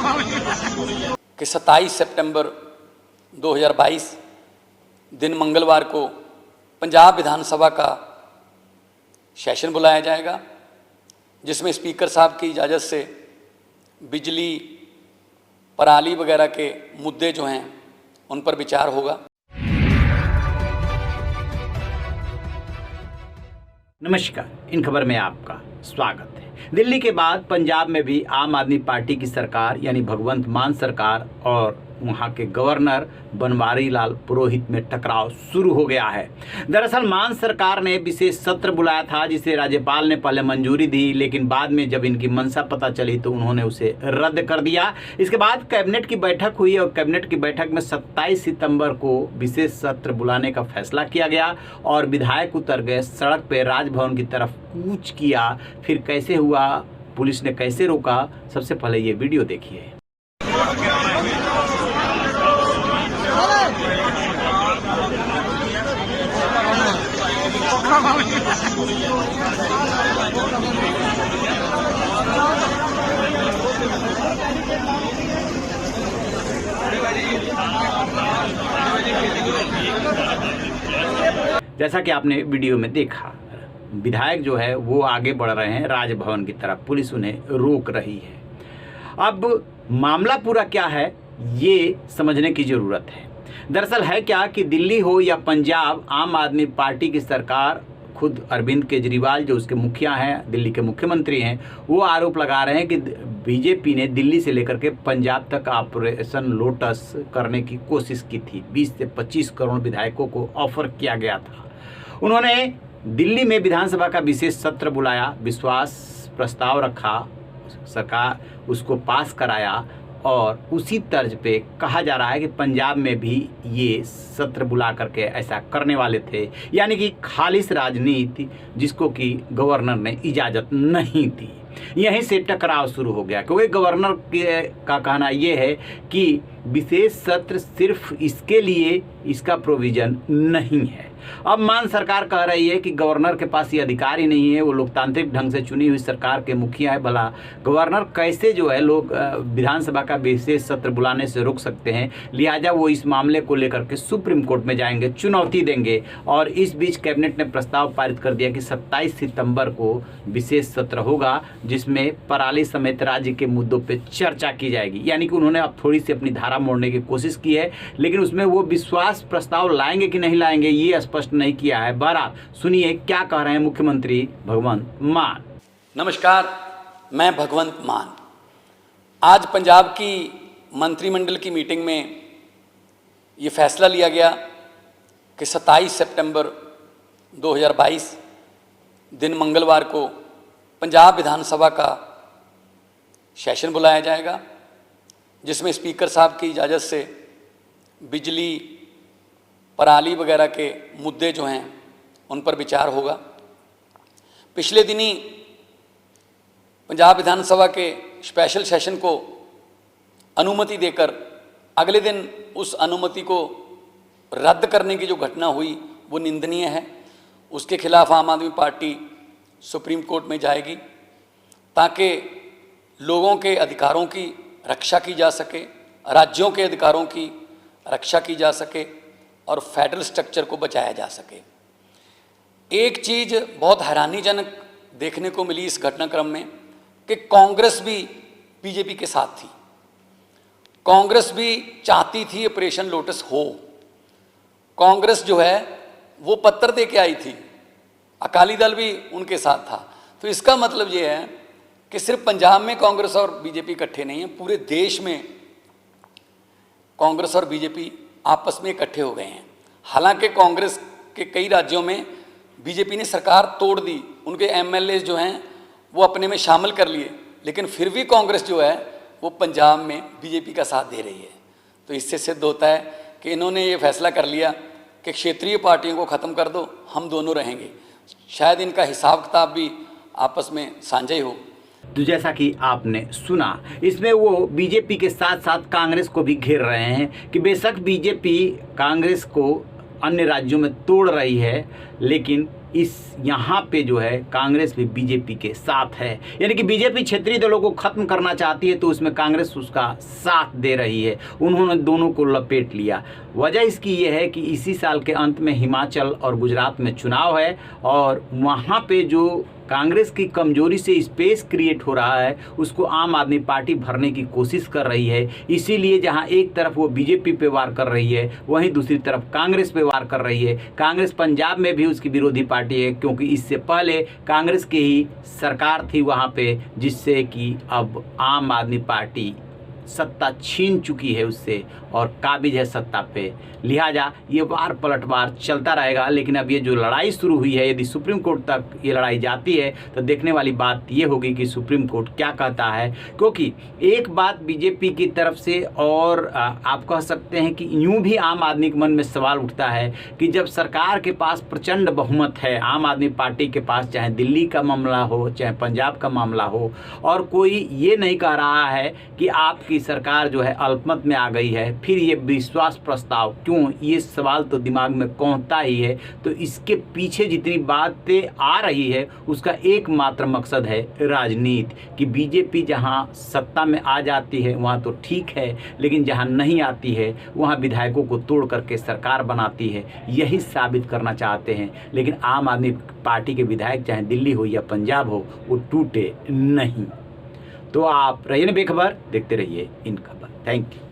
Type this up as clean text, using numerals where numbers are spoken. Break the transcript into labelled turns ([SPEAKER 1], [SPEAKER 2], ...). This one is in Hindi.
[SPEAKER 1] कि 27 सितंबर 2022 दिन मंगलवार को पंजाब विधानसभा का सेशन बुलाया जाएगा, जिसमें स्पीकर साहब की इजाज़त से बिजली, पराली वगैरह के मुद्दे जो हैं उन पर विचार होगा।
[SPEAKER 2] नमस्कार, इन खबर में आपका स्वागत है। दिल्ली के बाद पंजाब में भी आम आदमी पार्टी की सरकार यानी भगवंत मान सरकार और वहां के गवर्नर बनवारी लाल पुरोहित में टकराव शुरू हो गया है। दरअसल मान सरकार ने विशेष सत्र बुलाया था, जिसे राज्यपाल ने पहले मंजूरी दी, लेकिन बाद में जब इनकी मंशा पता चली तो उन्होंने उसे रद्द कर दिया। इसके बाद कैबिनेट की बैठक हुई और कैबिनेट की बैठक में 27 सितंबर को विशेष सत्र बुलाने का फैसला किया गया और विधायक उतर गए सड़क पर राजभवन की तरफ कूच किया। फिर कैसे हुआ, पुलिस ने कैसे रोका, सबसे पहले ये वीडियो देखिए। जैसा कि आपने वीडियो में देखा, विधायक जो है वो आगे बढ़ रहे हैं राजभवन की तरफ, पुलिस उन्हें रोक रही है। अब मामला पूरा क्या है ये समझने की ज़रूरत है। दरअसल है क्या कि दिल्ली हो या पंजाब, आम आदमी पार्टी की सरकार, खुद अरविंद केजरीवाल जो उसके मुखिया हैं, दिल्ली के मुख्यमंत्री हैं, वो आरोप लगा रहे हैं कि बीजेपी ने दिल्ली से लेकर के पंजाब तक ऑपरेशन लोटस करने की कोशिश की थी। 20 से 25 करोड़ विधायकों को ऑफर किया गया था। उन्होंने दिल्ली में विधानसभा का विशेष सत्र बुलाया, विश्वास प्रस्ताव रखा, सरकार उसको पास कराया और उसी तर्ज पे कहा जा रहा है कि पंजाब में भी ये सत्र बुला करके ऐसा करने वाले थे, यानी कि खालिश राजनीति जिसको कि गवर्नर ने इजाज़त नहीं दी। यहीं से टकराव शुरू हो गया, क्योंकि गवर्नर का कहना ये है कि विशेष सत्र सिर्फ इसके लिए इसका प्रोविज़न नहीं है। अब मान सरकार कह रही है कि गवर्नर के पास ये अधिकार ही नहीं है, वो लोकतांत्रिक ढंग से चुनी हुई सरकार के मुखिया है। भला गवर्नर कैसे जो है लोग विधानसभा का विशेष सत्र बुलाने से रोक सकते हैं। लिहाजा वो इस मामले को लेकर के सुप्रीम कोर्ट में जाएंगे, चुनौती देंगे। और इस बीच कैबिनेट ने प्रस्ताव पारित कर दिया कि 27 सितंबर को विशेष सत्र होगा, जिसमें पराली समेत राज्य के मुद्दों पर चर्चा की जाएगी। यानी कि उन्होंने अब थोड़ी सी अपनी धारा मोड़ने की कोशिश की है, लेकिन उसमें वो विश्वास प्रस्ताव लाएंगे कि नहीं लाएंगे ये स्पष्ट नहीं किया है। बहरहाल सुनिए क्या कह रहे हैं मुख्यमंत्री भगवंत मान।
[SPEAKER 1] नमस्कार, मैं भगवंत मान। आज पंजाब की मंत्रिमंडल की मीटिंग में ये फैसला लिया गया कि 27 सितंबर 2022 दिन मंगलवार को पंजाब विधानसभा का सेशन बुलाया जाएगा, जिसमें स्पीकर साहब की इजाज़त से बिजली, पराली वगैरह के मुद्दे जो हैं उन पर विचार होगा। पिछले दिनी पंजाब विधानसभा के स्पेशल सेशन को अनुमति देकर अगले दिन उस अनुमति को रद्द करने की जो घटना हुई वो निंदनीय है। उसके खिलाफ आम आदमी पार्टी सुप्रीम कोर्ट में जाएगी, ताकि लोगों के अधिकारों की रक्षा की जा सके, राज्यों के अधिकारों की रक्षा की जा सके और फेडरल स्ट्रक्चर को बचाया जा सके। एक चीज़ बहुत हैरानीजनक देखने को मिली इस घटनाक्रम में कि कांग्रेस भी बीजेपी के साथ थी। कांग्रेस भी चाहती थी ऑपरेशन लोटस हो। कांग्रेस जो है वो पत्र दे के आई थी, अकाली दल भी उनके साथ था। तो इसका मतलब ये है कि सिर्फ पंजाब में कांग्रेस और बीजेपी इकट्ठे नहीं हैं, पूरे देश में कांग्रेस और बीजेपी आपस में इकट्ठे हो गए हैं। हालांकि कांग्रेस के कई राज्यों में बीजेपी ने सरकार तोड़ दी, उनके एमएलए जो हैं वो अपने में शामिल कर लिए, लेकिन फिर भी कांग्रेस जो है वो पंजाब में बीजेपी का साथ दे रही है। तो इससे सिद्ध होता है कि इन्होंने ये फैसला कर लिया कि क्षेत्रीय पार्टियों को ख़त्म कर दो, हम दोनों रहेंगे। शायद इनका हिसाब किताब भी आपस में साझा ही हो।
[SPEAKER 2] तो जैसा कि आपने सुना, इसमें वो बीजेपी के साथ साथ कांग्रेस को भी घेर रहे हैं कि बेशक बीजेपी कांग्रेस को अन्य राज्यों में तोड़ रही है, लेकिन इस यहाँ पे जो है कांग्रेस भी बीजेपी के साथ है, यानी कि बीजेपी क्षेत्रीय दलों को खत्म करना चाहती है तो उसमें कांग्रेस उसका साथ दे रही है। उन्होंने दोनों को लपेट लिया। वजह इसकी ये है कि इसी साल के अंत में हिमाचल और गुजरात में चुनाव है और वहाँ पे जो कांग्रेस की कमजोरी से स्पेस क्रिएट हो रहा है उसको आम आदमी पार्टी भरने की कोशिश कर रही है। इसीलिए जहां एक तरफ वो बीजेपी पे वार कर रही है वहीं दूसरी तरफ कांग्रेस पे वार कर रही है। कांग्रेस पंजाब में भी उसकी विरोधी पार्टी है, क्योंकि इससे पहले कांग्रेस की ही सरकार थी वहां पे, जिससे कि अब आम आदमी पार्टी सत्ता छीन चुकी है उससे और काबिज है सत्ता पे। लिहाजा ये वार पलटवार चलता रहेगा। लेकिन अब ये जो लड़ाई शुरू हुई है, यदि सुप्रीम कोर्ट तक ये लड़ाई जाती है तो देखने वाली बात ये होगी कि सुप्रीम कोर्ट क्या कहता है। क्योंकि एक बात बीजेपी की तरफ से और आप कह सकते हैं कि यूं भी आम आदमी के मन में सवाल उठता है कि जब सरकार के पास प्रचंड बहुमत है, आम आदमी पार्टी के पास, चाहे दिल्ली का मामला हो चाहे पंजाब का मामला हो, और कोई ये नहीं कह रहा है कि आपकी सरकार जो है अल्पमत में आ गई है, फिर ये विश्वास प्रस्ताव क्यों, ये सवाल तो दिमाग में कौंधता ही है। तो इसके पीछे जितनी बातें आ रही है उसका एकमात्र मकसद है राजनीति, कि बीजेपी जहां सत्ता में आ जाती है वहां तो ठीक है, लेकिन जहां नहीं आती है वहां विधायकों को तोड़ करके सरकार बनाती है। यही साबित करना चाहते हैं। लेकिन आम आदमी पार्टी के विधायक चाहे दिल्ली हो या पंजाब हो वो टूटे नहीं। तो आप रहिए बेखबर, देखते रहिए इन खबर। Thank you.